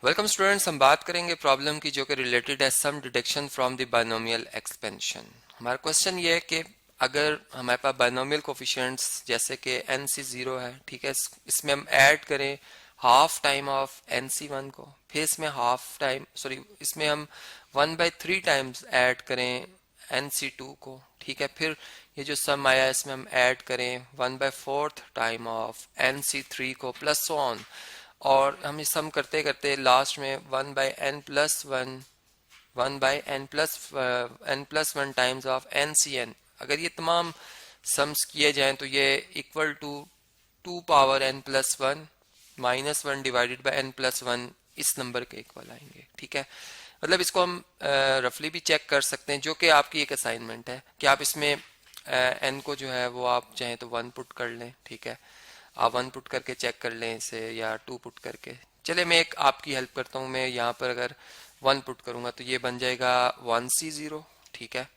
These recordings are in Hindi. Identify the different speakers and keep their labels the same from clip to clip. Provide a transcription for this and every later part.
Speaker 1: वेलकम स्टूडेंट्स, हम बात करेंगे प्रॉब्लम की जो कि रिलेटेड है some deduction from the binomial expansion. हमारा क्वेश्चन ये है कि अगर हमारे पास बाइनोमियल कोफिशिएंट्स जैसे कि एन सी जीरो है, ठीक है, इसमें हम ऐड करें half time of n C one को, फिर इसमें हाफ टाइम इसमें हम 1/3 टाइम्स ऐड करें एन सी टू को, ठीक है, फिर ये जो सम आया इसमें हम ऐड करें 1/4 time of n C three को प्लस सो ऑन, और हम ये सम करते करते लास्ट में 1/n+1 times of n C n, अगर ये तमाम सम्स किए जाएं तो ये equal to 2 power n+1 -1 divided by n+1 इस नंबर के इक्वल आएंगे। ठीक है, मतलब इसको हम रफली भी चेक कर सकते हैं, जो कि आपकी एक असाइनमेंट है कि आप इसमें n को जो है वो आप चाहें तो 1 पुट कर लें, ठीक है, आप 1 पुट करके चेक कर लें इसे, या 2 पुट करके। चले मैं एक आपकी हेल्प करता हूँ, मैं यहाँ पर अगर 1 पुट करूंगा तो ये बन जाएगा 1C0, ठीक है,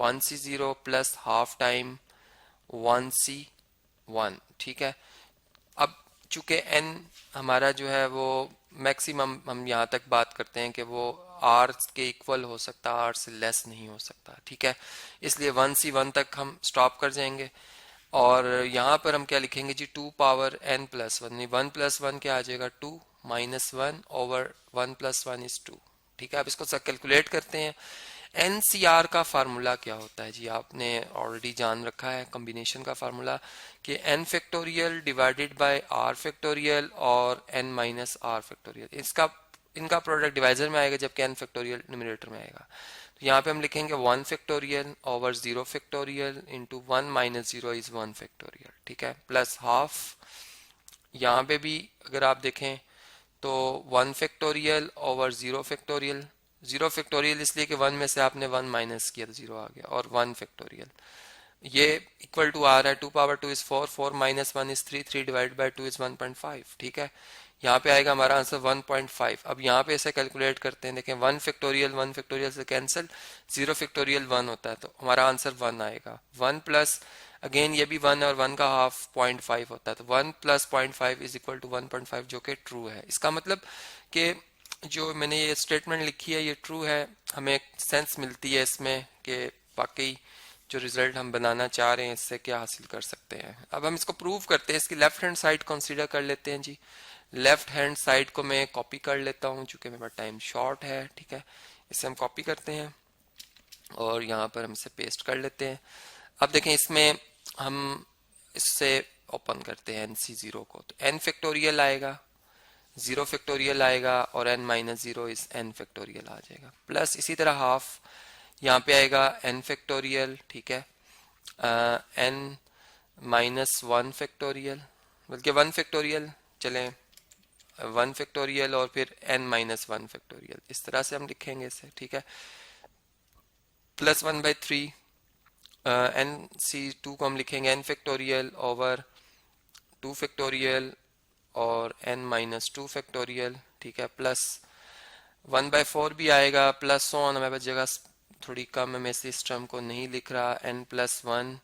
Speaker 1: 1C0 plus half time 1C1, ठीक है। अब चूंकि n हमारा जो है वो मैक्सिमम हम यहाँ तक बात करते हैं कि वो r के इक्वल हो सकता, r से लेस नहीं हो सकता, ठीक है, इसलिए 1C1 तक हम स्टॉप कर जाएंगे। और यहाँ पर हम क्या लिखेंगे जी, 2 पावर n+1, 1+1 क्या आ जाएगा 2 -1 ओवर 1+1 इज 2, ठीक है। अब इसको कैलकुलेट करते हैं। एनसीआर का फार्मूला क्या होता है जी, आपने ऑलरेडी जान रखा है, कॉम्बिनेशन का फार्मूला कि n factorial divided by r factorial और n माइनस r फैक्टोरियल, इनका प्रोडक्ट डिवाइजर में आएगा जबकि n फैक्टोरियल न्यूमरेटर में आएगा। तो यहाँ पे हम लिखेंगे 1 factorial over 0 factorial into 1 minus 0 is 1 factorial, ठीक है, प्लस हाफ। यहाँ पे भी अगर आप देखें तो 1 फैक्टोरियल ओवर 0 फैक्टोरियल, 0 फैक्टोरियल इसलिए कि 1 में से आपने 1 माइनस किया तो 0 आ गया, और 1 फैक्टोरियल ये इक्वल टू आ रहा है 2 power 2 is 4, 4 minus 1 is 3, 3 divide by 2 is 1.5, ठीक है। यहाँ पे आएगा हमारा आंसर 1.5। अब यहाँ पे ऐसे कैलकुलेट करते हैं, देखें 1 फैक्टोरियल से कैंसिल, 0 फैक्टोरियल 1 होता है, तो हमारा आंसर 1 आएगा। 1 प्लस अगेन ये भी 1 और 1 का हाफ 0.5 होता है, तो 1 प्लस 0.5 इज इक्वल टू 1.5, जो कि ट्रू है। इसका मतलब कि जो मैंने ये स्टेटमेंट लिखी है ये ट्रू है, हमें एक सेंस मिलती है इसमें कि वाकई जो रिजल्ट हम बनाना चाह रहे हैं इससे क्या हासिल कर सकते हैं। अब हम इसको प्रूव करते हैं, इसकी लेफ्ट हैंड साइड कंसीडर कर लेते हैं जी। लेफ्ट हैंड साइड को मैं कॉपी कर लेता हूं चूंकि मेरे पास टाइम शॉर्ट है, ठीक है, इसे हम कॉपी करते हैं और यहाँ पर हम इसे पेस्ट कर लेते हैं। अब देखें इसमें हम इससे ओपन करते हैं NC0 को, तो n फैक्टोरियल आएगा, 0 फैक्टोरियल आएगा और n माइनस 0 इस n फैक्टोरियल आ जाएगा, प्लस इसी तरह हाफ यहाँ पे आएगा n फैक्टोरियल, ठीक है, n माइनस 1 फैक्टोरियल, बल्कि 1 फैक्टोरियल, चलें 1 फैक्टोरियल और फिर n माइनस 1 फैक्टोरियल, इस तरह से हम लिखेंगे इसे, ठीक है, प्लस 1/3 NC2 को हम लिखेंगे n फैक्टोरियल ओवर 2 फैक्टोरियल और n माइनस 2 फैक्टोरियल, ठीक है, प्लस 1/4 भी आएगा, प्लस ऑन हमारे पास जगह थोड़ी कम है, मैं इस टर्म को नहीं लिख रहा, n+1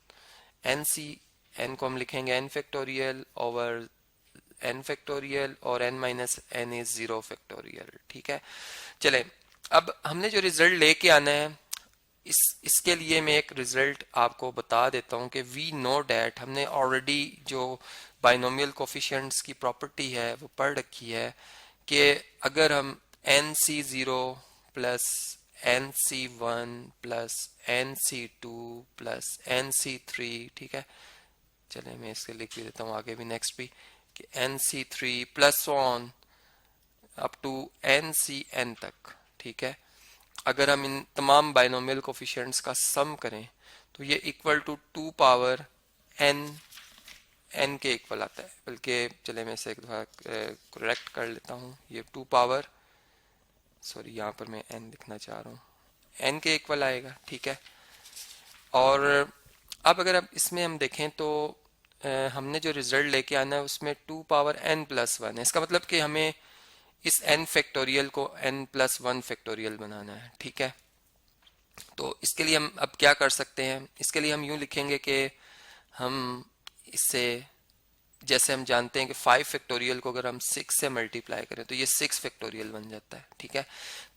Speaker 1: n को हम लिखेंगे n factorial over n factorial और n minus n is 0 factorial, ठीक है। चले अब हमने जो रिजल्ट लेके आना है इसके लिए मैं एक रिजल्ट आपको बता देता हूं कि वी नो डैट, हमने ऑलरेडी जो बाइनोमियल कोफिशिएंट्स की प्रॉपर्टी है वो पढ़ रखी है कि अगर हम NC0 plus NC1 plus NC2 plus NC3, ठीक है, चले मैं इसके लिख भी देता हूँ आगे भी, नेक्स्ट भी कि NC3 plus on up to NCN तक, ठीक है, अगर हम इन तमाम बाइनोमियल कोफिशिएंट्स का सम करें तो ये इक्वल टू 2 पावर n के इक्वल आता है, बल्कि चले मैं इसे एक दफा करेक्ट कर लेता हूँ, ये 2 पावर, सॉरी यहाँ पर मैं n लिखना चाह रहा हूँ, n के इक्वल आएगा, ठीक है। और अब अगर अब इसमें हम देखें तो हमने जो रिजल्ट लेके आना है उसमें 2 पावर n+1 है, इसका मतलब कि हमें इस n फैक्टोरियल को n+1 फैक्टोरियल बनाना है, ठीक है। तो इसके लिए हम अब क्या कर सकते हैं, इसके लिए हम यूं लिखेंगे कि हम इसे जैसे हम जानते हैं कि 5 फैक्टोरियल को अगर हम 6 से मल्टीप्लाई करें तो ये 6 फैक्टोरियल बन जाता है, ठीक है।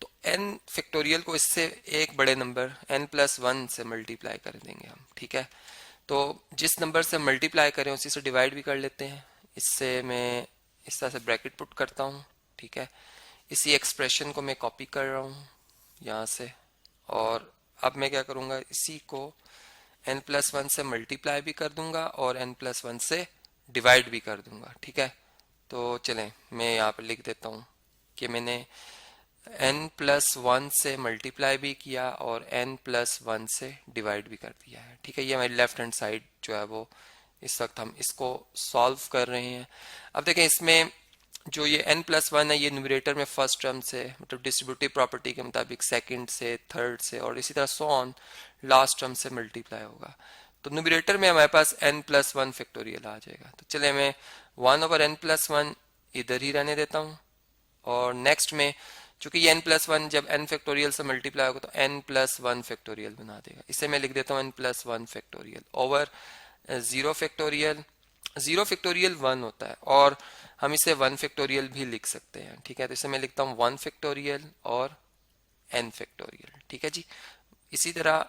Speaker 1: तो n फैक्टोरियल को इससे एक बड़े नंबर n+1 से मल्टीप्लाई कर देंगे हम, ठीक है। तो जिस नंबर से मल्टीप्लाई करें उसी से डिवाइड भी कर लेते हैं। इससे मैं इस तरह से ब्रैकेट पुट करता हूँ, ठीक है। इसी एक्सप्रेशन को मैं कॉपी कर रहा हूँ यहाँ से, और अब मैं क्या करूँगा, इसी को n+1 से मल्टीप्लाई भी कर दूंगा और n+1 से डिवाइड भी कर दूंगा, ठीक है। तो चलें मैं यहाँ पर लिख देता हूँ कि मैंने n+1 से मल्टीप्लाई भी किया और n+1 से डिवाइड भी कर दिया है, ठीक है। ये हमारी लेफ्ट हैंड साइड जो है वो इस वक्त हम इसको सॉल्व कर रहे हैं। अब देखें इसमें जो ये n+1 है ये न्यूमरेटर में फर्स्ट टर्म से, मतलब डिस्ट्रीब्यूटिव प्रॉपर्टी के मुताबिक सेकंड से, थर्ड से और इसी तरह सो ऑन लास्ट टर्म से मल्टीप्लाई होगा। तो न्यूमरेटर में हमारे पास n+1 फैक्टोरियल आ जाएगा। तो चले मैं 1/n+1 इधर ही रहने देता हूँ, और नेक्स्ट में चूंकि ये n+1 जब n फैक्टोरियल से मल्टीप्लाई होगा तो n+1 फैक्टोरियल बना देगा। इसे मैं लिख देता हूँ n+1 factorial over 0 factorial. 0 factorial 1 होता है और हम इसे 1 फैक्टोरियल भी लिख सकते हैं, ठीक है। तो इसे मैं लिखता हूँ 1 फैक्टोरियल और n फैक्टोरियल, ठीक है जी। इसी तरह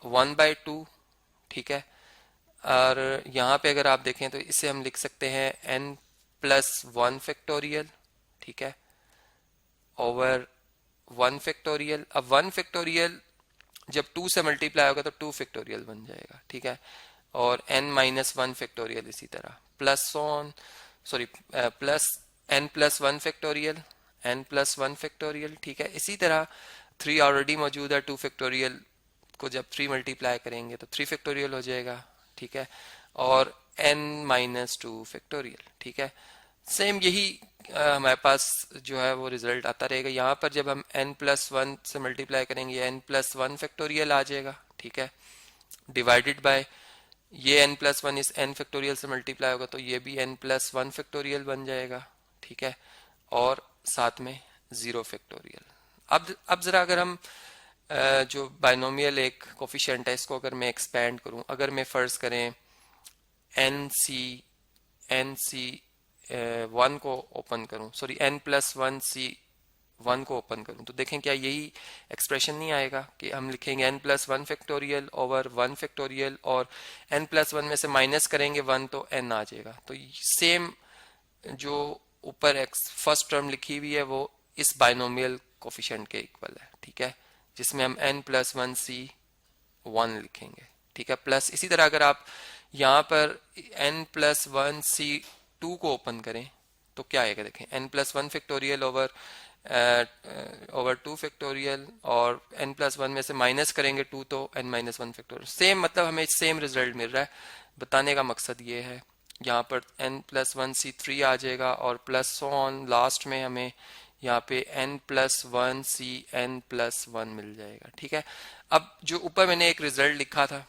Speaker 1: 1/2, ठीक है। और यहाँ पे अगर आप देखें तो इसे हम लिख सकते हैं n+1 फैक्टोरियल, ठीक है, ओवर 1 फैक्टोरियल। अब 1 फैक्टोरियल जब 2 से मल्टीप्लाई होगा तो 2 फैक्टोरियल बन जाएगा, ठीक है। और n-1 फैक्टोरियल इसी तरह plus on sorry plus n+1 factorial, n+1 factorial, ठीक है। इसी तरह 3 ऑलरेडी मौजूद है, 2 फैक्टोरियल को जब 3 मल्टीप्लाई करेंगे तो 3 फैक्टोरियल हो जाएगा, ठीक है। और n-2 फैक्टोरियल, ठीक है। सेम यही हमारे पास जो है वो रिजल्ट आता रहेगा। यहाँ पर जब हम n+1 से मल्टीप्लाई करेंगे n+1 फैक्टोरियल आ जाएगा, ठीक है, डिवाइडेड बाय ये n+1 इस n फैक्टोरियल से मल्टीप्लाई होगा तो ये भी n+1 फैक्टोरियल बन जाएगा, ठीक है, और साथ में 0 फैक्टोरियल। अब जरा अगर हम जो बाइनोमियल एक कोफिशिएंट है इसको अगर मैं एक्सपेंड करूं, अगर मैं फर्ज करें n+1 को ओपन करूं, सॉरी n+1 को ओपन करूं, तो देखें क्या यही एक्सप्रेशन नहीं आएगा कि हम लिखेंगे n+1 फैक्टोरियल ओवर 1 फैक्टोरियल और n+1 में से माइनस करेंगे 1 तो n आ जाएगा। तो सेम जो ऊपर फर्स्ट टर्म लिखी हुई है वो इस बाइनोमियल कोफिशिएंट के इक्वल है, ठीक है, जिसमें हम n+1c1 लिखेंगे, ठीक है। प्लस इसी तरह अगर आप यहाँ पर n+1c2 को ओपन करें तो क्या आएगा, देखें n+1 फैक्टोरियल ओवर 2 फैक्टोरियल और n+1 में से माइनस करेंगे 2 तो n-1 फैक्टोरियल। सेम मतलब हमें सेम रिजल्ट मिल रहा है। बताने का मकसद ये है, यहाँ पर n+1c3 आ जाएगा और प्लस ऑन लास्ट में हमें यहाँ पे n+1c(n+1) मिल जाएगा, ठीक है। अब जो ऊपर मैंने एक रिजल्ट लिखा था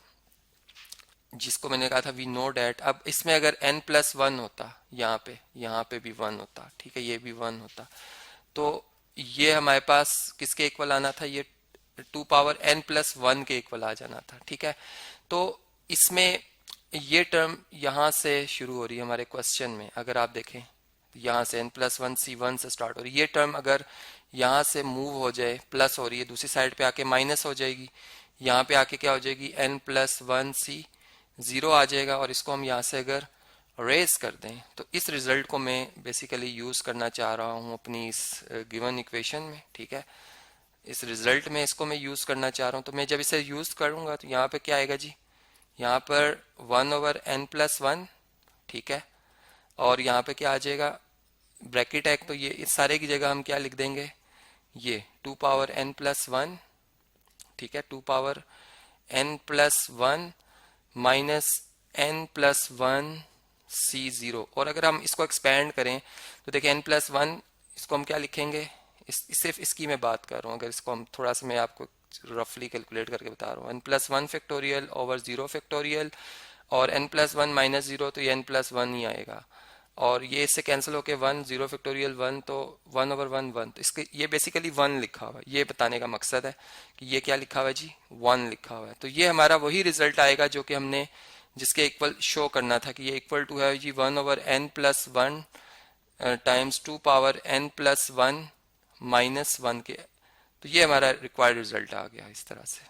Speaker 1: जिसको मैंने कहा था वी नो डैट, अब इसमें अगर n+1 होता, यहाँ पे भी 1 होता, ठीक है, ये भी 1 होता, तो ये हमारे पास किसके इक्वल आना था, ये 2n+1 के इक्वल आ जाना था, ठीक है। तो इसमें ये टर्म यहाँ से शुरू हो रही है हमारे क्वेश्चन में, अगर आप देखें यहाँ से n+1c1 से स्टार्ट हो रही है। ये टर्म अगर यहाँ से मूव हो जाए, प्लस हो रही है, दूसरी साइड पे आके माइनस हो जाएगी, यहाँ पे आके क्या हो जाएगी n+1c0 आ जाएगा, और इसको हम यहाँ से अगर रेज कर दें तो इस रिजल्ट को मैं बेसिकली यूज करना चाह रहा हूँ अपनी इस गिवन इक्वेशन में, ठीक है। इस रिजल्ट में इसको मैं यूज करना चाह रहा हूँ, तो मैं जब इसे यूज करूंगा तो यहाँ पे क्या आएगा जी, यहाँ पर 1/n+1, ठीक है, और यहाँ पे क्या आ जाएगा, ब्रैकेट है तो ये इस सारे की जगह हम क्या लिख देंगे, ये 2n+1, ठीक है, 2n+1 माइनस n+1c0। और अगर हम इसको एक्सपेंड करें तो देखिए n+1 इसको हम क्या लिखेंगे, सिर्फ इसकी मैं बात कर रहा हूँ, अगर इसको हम थोड़ा सा मैं आपको रफली कैलकुलेट करके बता रहा हूँ, n+1 फैक्टोरियल ओवर 0 फैक्टोरियल और n+1 माइनस 0 तो ये n+1 ही आएगा, और ये इससे कैंसिल होके 1 0 फैक्टोरियल 1 तो 1/1 1, तो इसके ये बेसिकली 1 लिखा हुआ है। ये बताने का मकसद है कि ये क्या लिखा हुआ है जी, 1 लिखा हुआ है। तो ये हमारा वही रिजल्ट आएगा जो कि हमने जिसके इक्वल शो करना था कि ये इक्वल टू है जी 1/n+1 टाइम्स 2 पावर n+1 -1 के। तो ये हमारा रिक्वायर्ड रिजल्ट आ गया इस तरह से।